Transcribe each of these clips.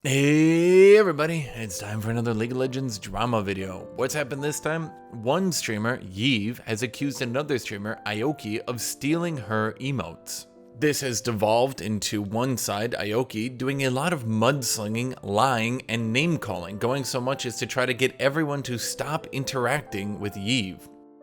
Hey everybody, it's time for another League of Legends drama video. What's happened this time? One streamer, i0ki, has accused another streamer, i0ki, of stealing her emotes. This has devolved into one side, i0ki, doing a lot of mudslinging, lying, and name-calling, going so much as to try to get everyone to stop interacting with i0ki.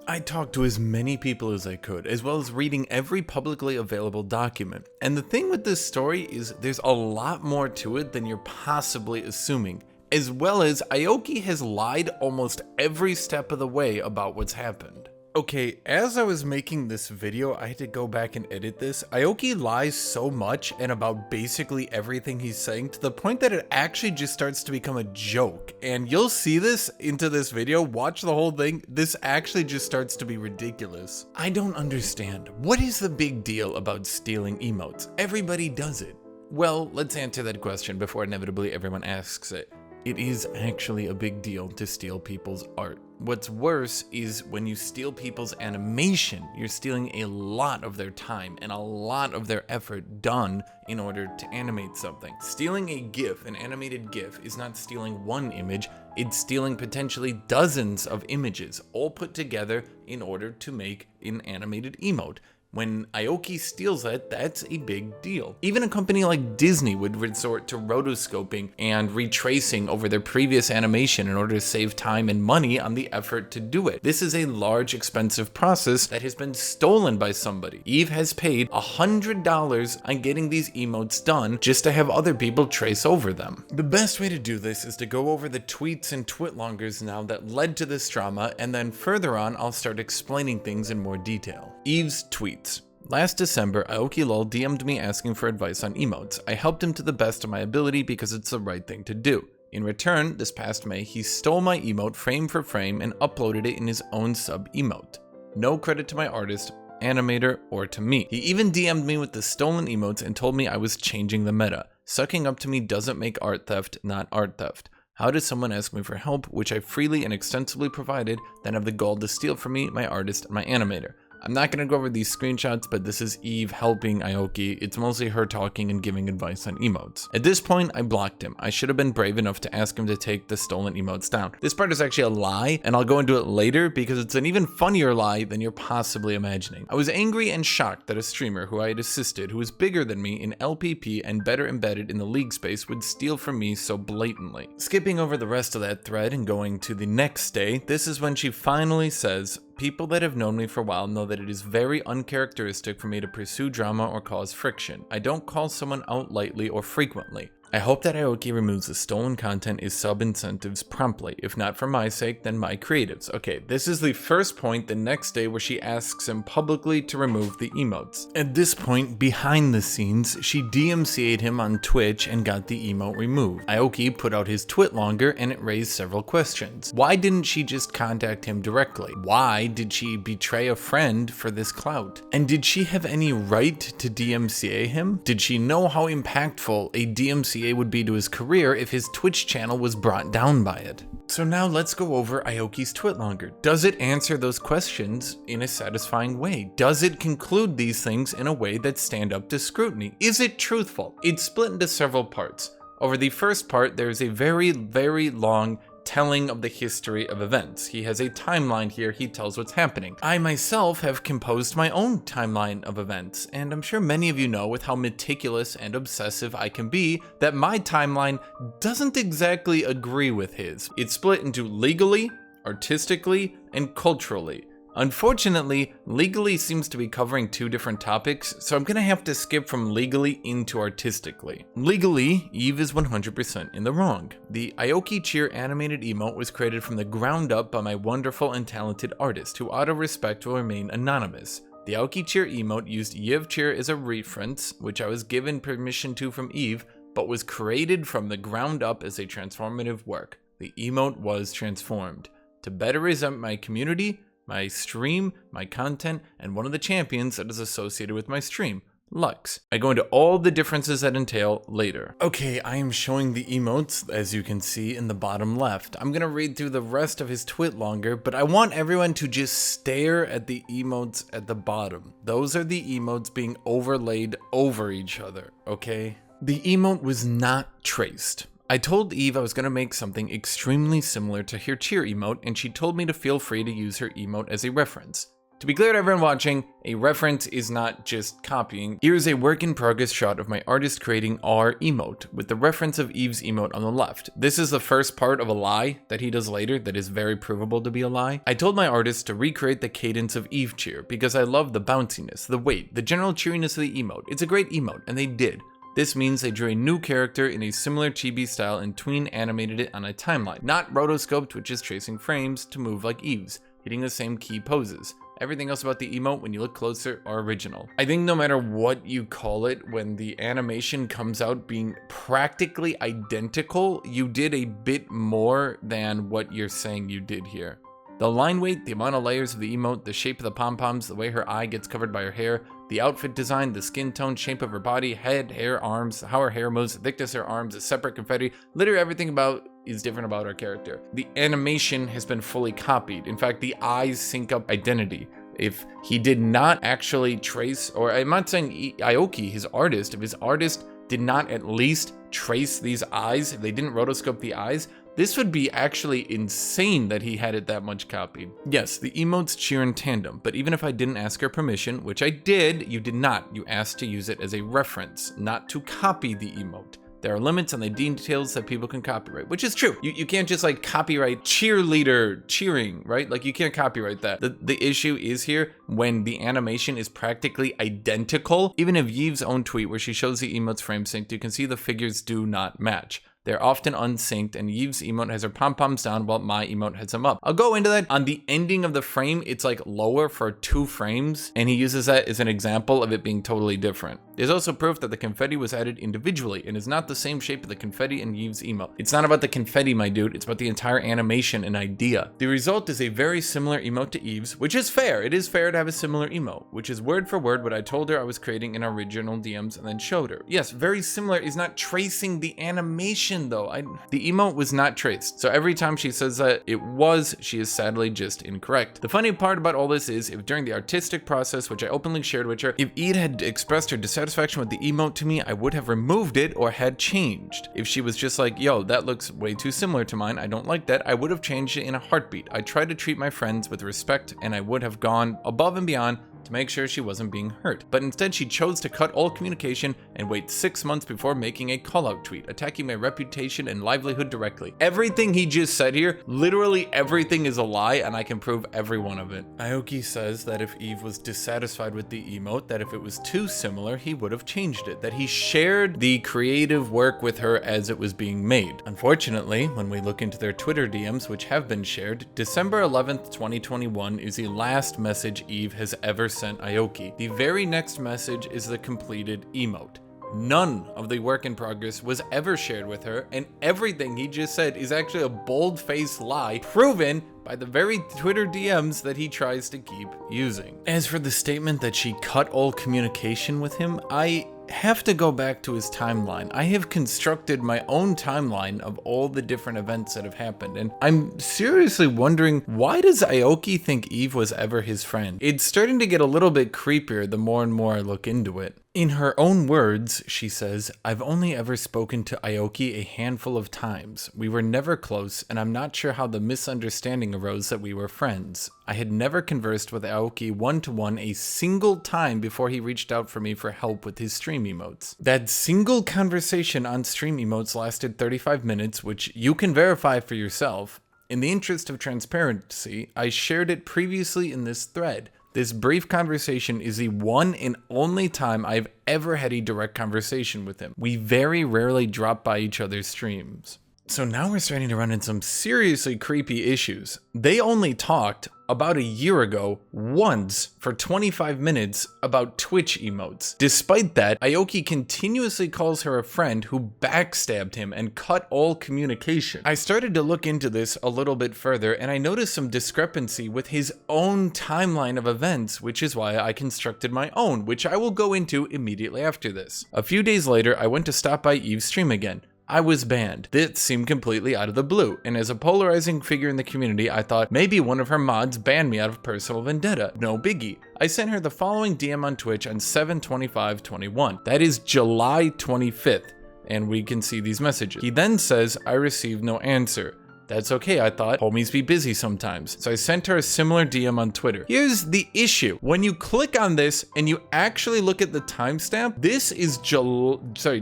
I talked to as many people as I could, as well as reading every publicly available document. And the thing with this story is there's a lot more to it than you're possibly assuming, as well as i0ki has lied almost every step of the way about what's happened. Okay, as I was making this video, I had to go back and edit this. i0ki lies so much and about basically everything he's saying to the point that it actually just starts to become a joke. And you'll see this into this video, watch the whole thing, this actually just starts to be ridiculous. I don't understand. What is the big deal about stealing emotes? Everybody does it. Well, let's answer that question before inevitably everyone asks it. It is actually a big deal to steal people's art. What's worse is when you steal people's animation, you're stealing a lot of their time and a lot of their effort done in order to animate something. Stealing a GIF, an animated GIF, is not stealing one image, it's stealing potentially dozens of images, all put together in order to make an animated emote. When i0ki steals that, that's a big deal. Even a company like Disney would resort to rotoscoping and retracing over their previous animation in order to save time and money on the effort to do it. This is a large, expensive process that has been stolen by somebody. i0ki has paid $100 on getting these emotes done just to have other people trace over them. The best way to do this is to go over the tweets and twitlongers now that led to this drama, and then further on I'll start explaining things in more detail. i0ki's tweets. Last December, i0ki lol DM'd me asking for advice on emotes. I helped him to the best of my ability because it's the right thing to do. In return, this past May, he stole my emote frame for frame and uploaded it in his own sub-emote. No credit to my artist, animator, or to me. He even DM'd me with the stolen emotes and told me I was changing the meta. Sucking up to me doesn't make art theft, not art theft. How does someone ask me for help, which I freely and extensively provided, then have the gall to steal from me, my artist, and my animator? I'm not going to go over these screenshots, but this is i0ki helping i0ki. It's mostly her talking and giving advice on emotes. At this point, I blocked him. I should have been brave enough to ask him to take the stolen emotes down. This part is actually a lie, and I'll go into it later because it's an even funnier lie than you're possibly imagining. I was angry and shocked that a streamer who I had assisted, who was bigger than me in LPP and better embedded in the league space, would steal from me so blatantly. Skipping over the rest of that thread and going to the next day, this is when she finally says, "People that have known me for a while know that it is very uncharacteristic for me to pursue drama or cause friction. I don't call someone out lightly or frequently. I hope that i0ki removes the stolen content is sub-incentives promptly. If not for my sake, then my creatives." Okay, this is the first point the next day where she asks him publicly to remove the emotes. At this point, behind the scenes, she DMCA'd him on Twitch and got the emote removed. i0ki put out his twitlonger and it raised several questions. Why didn't she just contact him directly? Why did she betray a friend for this clout? And did she have any right to DMCA him? Did she know how impactful a DMCA would be to his career if his Twitch channel was brought down by it? So now let's go over i0ki's twitlonger. Does it answer those questions in a satisfying way? Does it conclude these things in a way that stand up to scrutiny? Is it truthful? It's split into several parts. Over the first part, there's a very, very long telling of the history of events. He has a timeline here, he tells what's happening. I myself have composed my own timeline of events, and I'm sure many of you know with how meticulous and obsessive I can be that my timeline doesn't exactly agree with his. It's split into legally, artistically, and culturally. Unfortunately, legally seems to be covering two different topics, so I'm gonna have to skip from legally into artistically. Legally, i0ki is 100% in the wrong. The i0ki cheer animated emote was created from the ground up by my wonderful and talented artist, who out of respect will remain anonymous. The i0ki cheer emote used i0ki cheer as a reference, which I was given permission to from i0ki, but was created from the ground up as a transformative work. The emote was transformed to better represent my community, my stream, my content, and one of the champions that is associated with my stream, Lux. I go into all the differences that entail later. Okay, I am showing the emotes, as you can see in the bottom left. I'm gonna read through the rest of his twitlonger, but I want everyone to just stare at the emotes at the bottom. Those are the emotes being overlaid over each other, okay? The emote was not traced. I told Eve I was going to make something extremely similar to her cheer emote, and she told me to feel free to use her emote as a reference. To be clear to everyone watching, a reference is not just copying. Here is a work in progress shot of my artist creating our emote, with the reference of Eve's emote on the left. This is the first part of a lie that he does later that is very provable to be a lie. I told my artist to recreate the cadence of Eve cheer, because I love the bounciness, the weight, the general cheeriness of the emote. It's a great emote, and they did. This means they drew a new character in a similar chibi style and tween animated it on a timeline, not rotoscoped, which is tracing frames to move like Eve's, hitting the same key poses. Everything else about the emote, when you look closer, are original. I think no matter what you call it, when the animation comes out being practically identical, you did a bit more than what you're saying you did here. The line weight, the amount of layers of the emote, the shape of the pom-poms, the way her eye gets covered by her hair, the outfit design, the skin tone, shape of her body, head, hair, arms, how her hair moves, the thickness of her arms, the separate confetti, literally everything is different about our character. The animation has been fully copied. In fact, the eyes sync up identity. If he did not actually trace, or I'm not saying i0ki, his artist, if his artist did not at least trace these eyes, if they didn't rotoscope the eyes, this would be actually insane that he had it that much copied. Yes, the emotes cheer in tandem, but even if I didn't ask her permission, which I did, you did not. You asked to use it as a reference, not to copy the emote. There are limits on the details that people can copyright, which is true. You can't just like copyright cheerleader cheering, right? Like you can't copyright that. The issue is here when the animation is practically identical. Even if Eve's own tweet where she shows the emotes frame synced, you can see the figures do not match. They're often unsynced, and Eve's emote has her pom-poms down while my emote has them up. I'll go into that. On the ending of the frame, it's like lower for 2 frames, and he uses that as an example of it being totally different. There's also proof that the confetti was added individually and is not the same shape of the confetti in Eve's emote. It's not about the confetti, my dude, it's about the entire animation and idea. The result is a very similar emote to Eve's, which is fair. It is fair to have a similar emote, which is word for word what I told her I was creating in our original DMs and then showed her. Yes, very similar is not tracing the animation though. The emote was not traced. So every time she says that it was, she is sadly just incorrect. The funny part about all this is if during the artistic process, which I openly shared with her, if Eve had expressed her dissatisfaction with the emote to me, I would have removed it or had changed. If she was just like, yo, that looks way too similar to mine, I don't like that, I would have changed it in a heartbeat. I try to treat my friends with respect and I would have gone above and beyond to make sure she wasn't being hurt. But instead she chose to cut all communication and wait 6 months before making a call-out tweet, attacking my reputation and livelihood directly. Everything he just said here, literally everything is a lie, and I can prove every one of it. i0ki says that if Eve was dissatisfied with the emote, that if it was too similar, he would have changed it, that he shared the creative work with her as it was being made. Unfortunately, when we look into their Twitter DMs, which have been shared, December 11th, 2021 is the last message Eve has ever sent i0ki. The very next message is the completed emote. None of the work in progress was ever shared with her, and everything he just said is actually a bold-faced lie, proven by the very Twitter DMs that he tries to keep using. As for the statement that she cut all communication with him, I have to go back to his timeline. I have constructed my own timeline of all the different events that have happened, and I'm seriously wondering, why does i0ki think Eve was ever his friend? It's starting to get a little bit creepier the more and more I look into it. In her own words, she says, I've only ever spoken to i0ki a handful of times. We were never close, and I'm not sure how the misunderstanding arose that we were friends. I had never conversed with i0ki one-to-one a single time before he reached out for me for help with his stream emotes. That single conversation on stream emotes lasted 35 minutes, which you can verify for yourself. In the interest of transparency, I shared it previously in this thread. This brief conversation is the one and only time I've ever had a direct conversation with him. We very rarely drop by each other's streams. So now we're starting to run into some seriously creepy issues. They only talked about a year ago once for 25 minutes about Twitch emotes. Despite that, i0ki continuously calls her a friend who backstabbed him and cut all communication. I started to look into this a little bit further, and I noticed some discrepancy with his own timeline of events, which is why I constructed my own, which I will go into immediately after this. A few days later, I went to stop by Eve's stream again. I was banned. This seemed completely out of the blue, and as a polarizing figure in the community, I thought maybe one of her mods banned me out of personal vendetta. No biggie. I sent her the following DM on Twitch on 7/25/21. That is July 25th. and we can see these messages. He then says, I received no answer. That's okay, I thought. Homies be busy sometimes. So I sent her a similar DM on Twitter. Here's the issue. When you click on this and you actually look at the timestamp, this is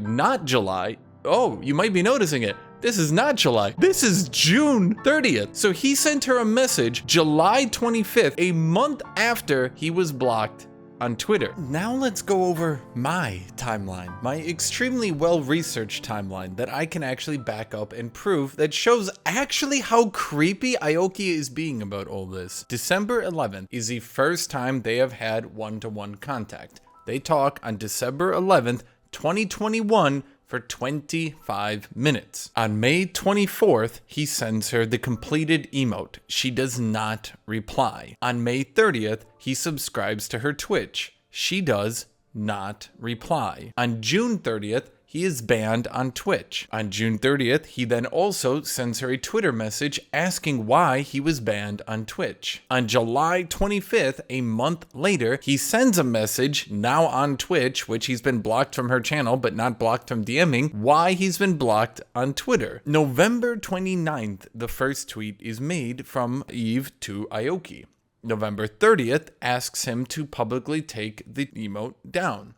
not July. Oh, you might be noticing it. This is not July. This is June 30th. So he sent her a message July 25th, a month after he was blocked on Twitter. Now let's go over my timeline, my extremely well-researched timeline that I can actually back up and prove that shows actually how creepy i0ki is being about all this. December 11th is the first time they have had one-to-one contact. They talk on December 11th, 2021 for 25 minutes. On May 24th, he sends her the completed emote. She does not reply. On May 30th, he subscribes to her Twitch. She does not reply. On June 30th, he is banned on Twitch. On June 30th, he then also sends her a Twitter message asking why he was banned on Twitch. On July 25th, a month later, he sends a message, now on Twitch, which he's been blocked from her channel, but not blocked from DMing, why he's been blocked on Twitter. November 29th, the first tweet is made from Eve to i0ki. November 30th asks him to publicly take the emote down.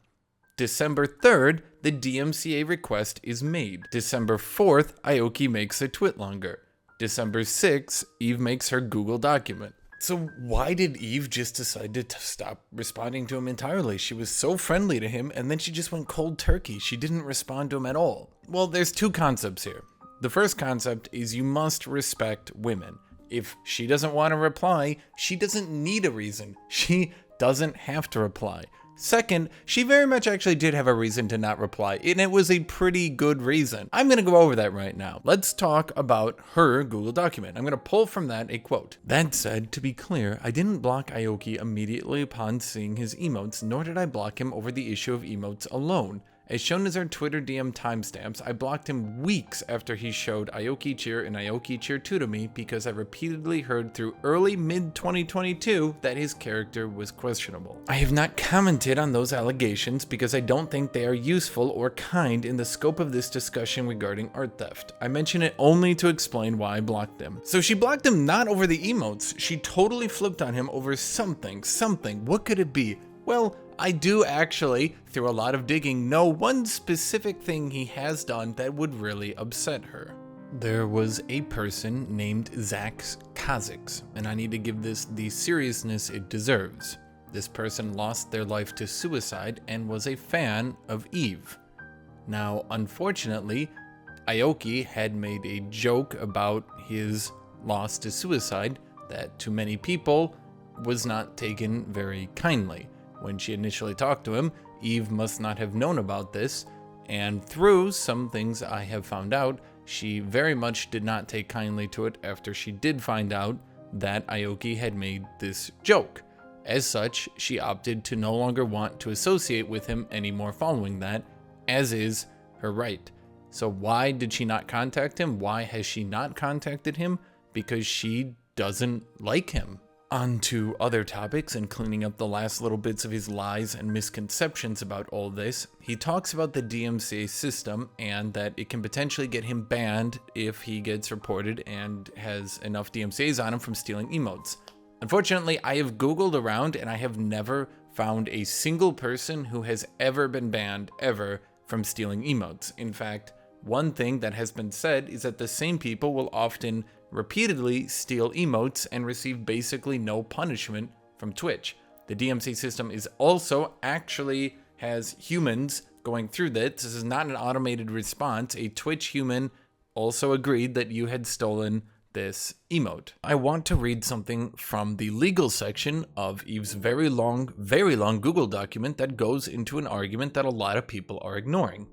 December 3rd, the DMCA request is made. December 4th, i0ki makes a tweet longer. December 6th, Eve makes her Google document. So why did Eve just decide to stop responding to him entirely? She was so friendly to him, and then she just went cold turkey. She didn't respond to him at all. Well, there's two concepts here. The first concept is you must respect women. If she doesn't want to reply, she doesn't need a reason. She doesn't have to reply. Second, she very much actually did have a reason to not reply, and it was a pretty good reason. I'm going to go over that right now. Let's talk about her Google document. I'm going to pull from that a quote. That said, to be clear, I didn't block i0ki immediately upon seeing his emotes, nor did I block him over the issue of emotes alone. As shown as our Twitter DM timestamps, I blocked him weeks after he showed i0ki cheer and i0ki cheer 2 to me because I repeatedly heard through early mid-2022 that his character was questionable. I have not commented on those allegations because I don't think they are useful or kind in the scope of this discussion regarding art theft. I mention it only to explain why I blocked him. So she blocked him not over the emotes, she totally flipped on him over something. What could it be? Well, I do actually, through a lot of digging, know one specific thing he has done that would really upset her. There was a person named Zach Kazakhs, and I need to give this the seriousness it deserves. This person lost their life to suicide and was a fan of Eve. Now, unfortunately, i0ki had made a joke about his loss to suicide that to many people was not taken very kindly. When she initially talked to him, Eve must not have known about this, and through some things I have found out, she very much did not take kindly to it after she did find out that i0ki had made this joke. As such, she opted to no longer want to associate with him anymore following that, as is her right. So why did she not contact him? Why has she not contacted him? Because she doesn't like him. On to other topics and cleaning up the last little bits of his lies and misconceptions about all this. He talks about the DMCA system and that it can potentially get him banned if he gets reported and has enough DMCAs on him from stealing emotes. Unfortunately, I have Googled around and I have never found a single person who has ever been banned ever from stealing emotes. In fact, one thing that has been said is that the same people will often repeatedly steal emotes and receive basically no punishment from Twitch. The DMC system is also actually has humans going through this. This is not an automated response. A Twitch human also agreed that you had stolen this emote. I want to read something from the legal section of Eve's very long Google document that goes into an argument that a lot of people are ignoring.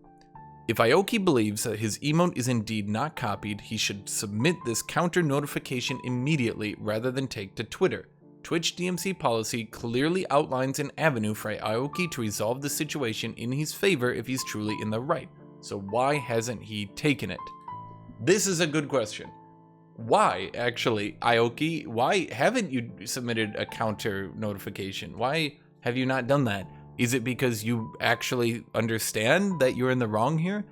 If i0ki believes that his emote is indeed not copied, he should submit this counter notification immediately rather than take to Twitter. Twitch DMC policy clearly outlines an avenue for i0ki to resolve the situation in his favor if he's truly in the right. So why hasn't he taken it? This is a good question. Why, actually, i0ki? Why haven't you submitted a counter notification? Why have you not done that? Is it because you actually understand that you're in the wrong here?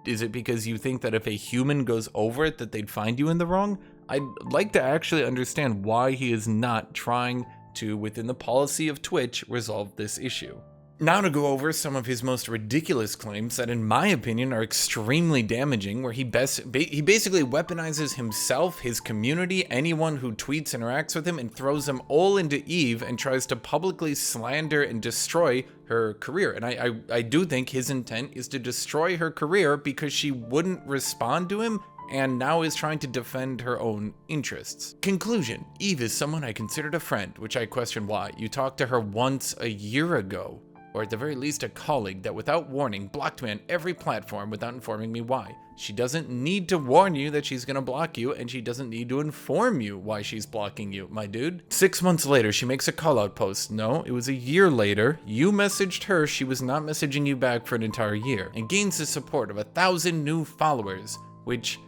Is it because you think that if a human goes over it that they'd find you in the wrong? I'd like to actually understand why he is not trying to, within the policy of Twitch, resolve this issue. Now to go over some of his most ridiculous claims that in my opinion are extremely damaging, where he basically weaponizes himself, his community, anyone who tweets, interacts with him, and throws them all into Eve and tries to publicly slander and destroy her career. And I do think his intent is to destroy her career because she wouldn't respond to him and now is trying to defend her own interests. Conclusion: Eve is someone I considered a friend, which I question why. You talked to her once a year ago, or at the very least a colleague that without warning blocked me on every platform without informing me why. She doesn't need to warn you that she's gonna block you, and she doesn't need to inform you why she's blocking you, my dude. 6 months later, she makes a call-out post. No, it was a year later. You messaged her, she was not messaging you back for an entire year, and gains the support of 1,000 new followers, which,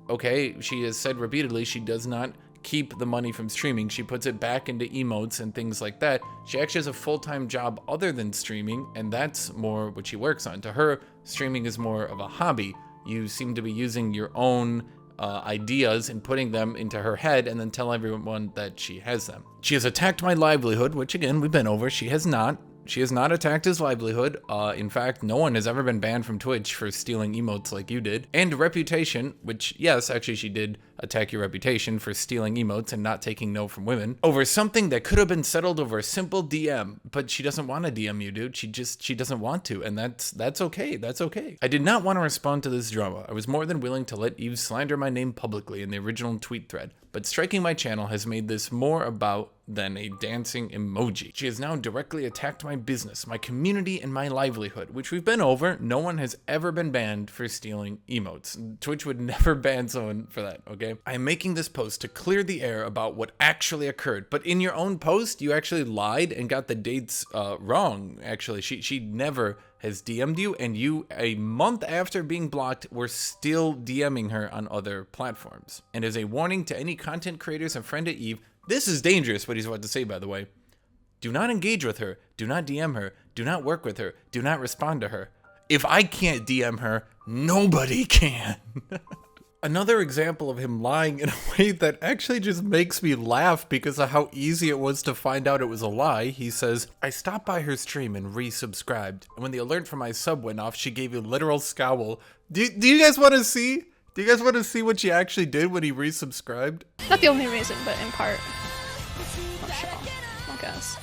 okay, she has said repeatedly she does not keep the money from streaming. She puts it back into emotes and things like that. She actually has a full-time job other than streaming, and that's more what she works on. To her, streaming is more of a hobby. You seem to be using your own ideas and putting them into her head and then tell everyone that she has them. She has attacked my livelihood, which again, we've been over. She has not. She has not attacked his livelihood. In fact, no one has ever been banned from Twitch for stealing emotes like you did. And reputation, which, yes, actually she did attack your reputation for stealing emotes and not taking no from women, over something that could have been settled over a simple DM. But she doesn't want to DM you, dude. She doesn't want to, and that's okay. That's okay. I did not want to respond to this drama. I was more than willing to let Eve slander my name publicly in the original tweet thread. But striking my channel has made this more about than a dancing emoji. She has now directly attacked my business, my community, and my livelihood, which we've been over. No one has ever been banned for stealing emotes. Twitch would never ban someone for that, okay? I am making this post to clear the air about what actually occurred, but in your own post, you actually lied and got the dates wrong, actually. She never has DM'd you, and you, a month after being blocked, were still DMing her on other platforms. And as a warning to any content creators and friend of Eve, this is dangerous, what he's about to say, by the way. Do not engage with her. Do not DM her. Do not work with her. Do not respond to her. If I can't DM her, nobody can. Another example of him lying in a way that actually just makes me laugh because of how easy it was to find out it was a lie. He says, I stopped by her stream and resubscribed. And when the alert for my sub went off, she gave a literal scowl. Do you guys want to see? Do you guys want to see what she actually did when he resubscribed? Not the only reason, but in part. Not sure, I guess.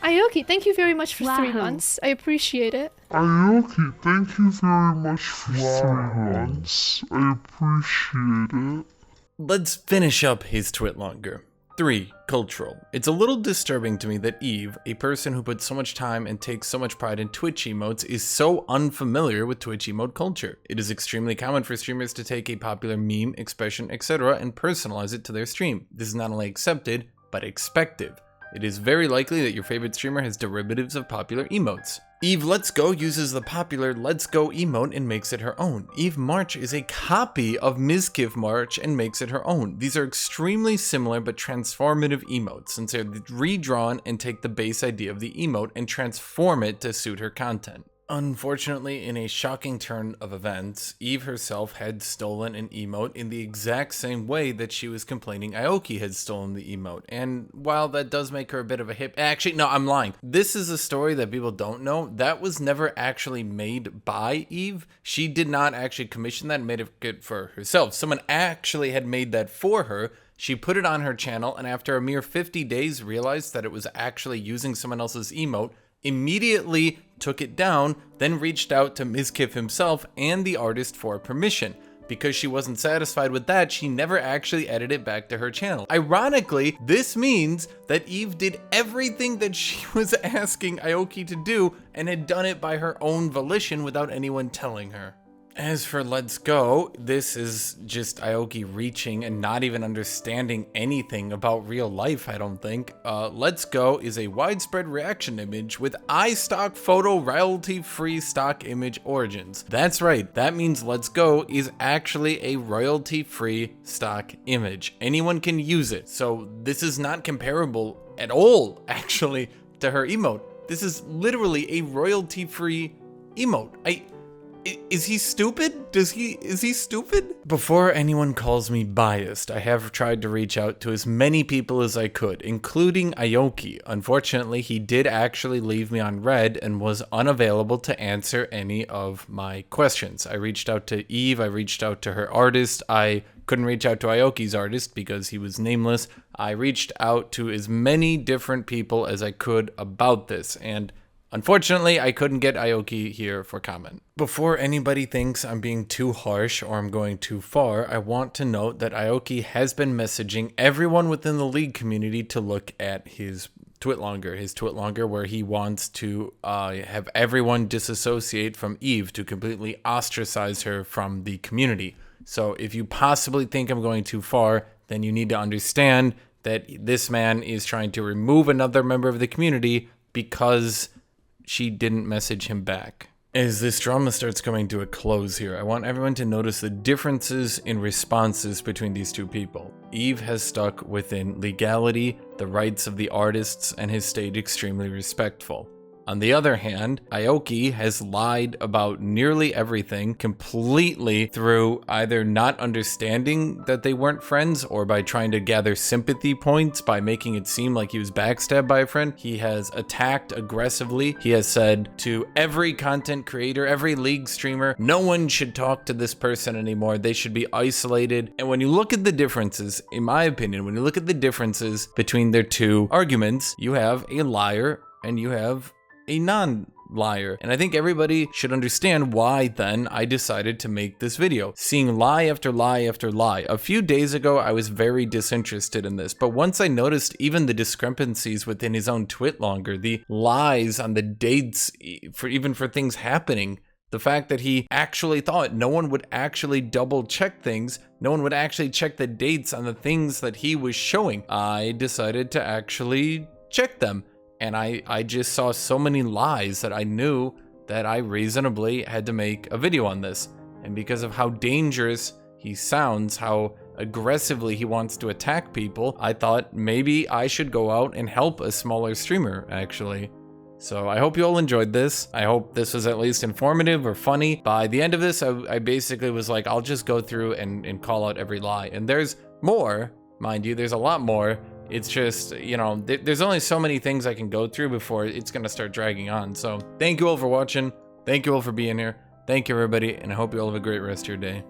i0ki, thank you very much for 3 months. I appreciate it. i0ki, thank you very much for 3 months. I appreciate it. Let's finish up his twit longer. 3. Cultural. It's a little disturbing to me that Eve, a person who puts so much time and takes so much pride in Twitch emotes, is so unfamiliar with Twitch emote culture. It is extremely common for streamers to take a popular meme, expression, etc. and personalize it to their stream. This is not only accepted, but expected. It is very likely that your favorite streamer has derivatives of popular emotes. Eve Let's Go uses the popular Let's Go emote and makes it her own. Eve March is a copy of misconceptions March and makes it her own. These are extremely similar but transformative emotes, since they're redrawn and take the base idea of the emote and transform it to suit her content. Unfortunately, in a shocking turn of events, Eve herself had stolen an emote in the exact same way that she was complaining i0ki had stolen the emote. And while that does make her a bit of a hip, actually, no, I'm lying. This is a story that people don't know. That was never actually made by Eve. She did not actually commission that and made it good for herself. Someone actually had made that for her. She put it on her channel, and after a mere 50 days realized that it was actually using someone else's emote, immediately took it down, then reached out to Mizkif himself and the artist for permission. Because she wasn't satisfied with that, she never actually edited it back to her channel. Ironically, this means that Eve did everything that she was asking i0ki to do and had done it by her own volition without anyone telling her. As for Let's Go, this is just i0ki reaching and not even understanding anything about real life, I don't think. Let's Go is a widespread reaction image with iStock photo royalty-free stock image origins. That's right, that means Let's Go is actually a royalty-free stock image. Anyone can use it, so this is not comparable at all, actually, to her emote. This is literally a royalty-free emote. Is he stupid? Is he stupid? Before anyone calls me biased, I have tried to reach out to as many people as I could, including i0ki. Unfortunately, he did actually leave me on red and was unavailable to answer any of my questions. I reached out to Eve, I reached out to her artist, I couldn't reach out to i0ki's artist because he was nameless. I reached out to as many different people as I could about this, and unfortunately, I couldn't get i0ki here for comment. Before anybody thinks I'm being too harsh or I'm going too far, I want to note that i0ki has been messaging everyone within the League community to look at his Twitlonger where he wants to have everyone disassociate from Eve, to completely ostracize her from the community. So if you possibly think I'm going too far, then you need to understand that this man is trying to remove another member of the community because she didn't message him back. As this drama starts coming to a close here, I want everyone to notice the differences in responses between these two people. Eve has stuck within legality, the rights of the artists, and has stayed extremely respectful. On the other hand, i0ki has lied about nearly everything completely through either not understanding that they weren't friends or by trying to gather sympathy points by making it seem like he was backstabbed by a friend. He has attacked aggressively. He has said to every content creator, every League streamer, no one should talk to this person anymore. They should be isolated. And when you look at the differences, in my opinion, when you look at the differences between their two arguments, you have a liar and you have a non-liar. And I think everybody should understand why then I decided to make this video. Seeing lie after lie after lie. A few days ago, I was very disinterested in this, but once I noticed even the discrepancies within his own Twitlonger, the lies on the dates even for things happening, the fact that he actually thought no one would actually double check things, no one would actually check the dates on the things that he was showing, I decided to actually check them. And I just saw so many lies that I knew that I reasonably had to make a video on this. And because of how dangerous he sounds, how aggressively he wants to attack people, I thought maybe I should go out and help a smaller streamer, actually. So I hope you all enjoyed this. I hope this was at least informative or funny. By the end of this, I basically was like, I'll just go through and call out every lie. And there's more, mind you, there's a lot more. It's just, you know, there's only so many things I can go through before it's going to start dragging on. So thank you all for watching. Thank you all for being here. Thank you, everybody. And I hope you all have a great rest of your day.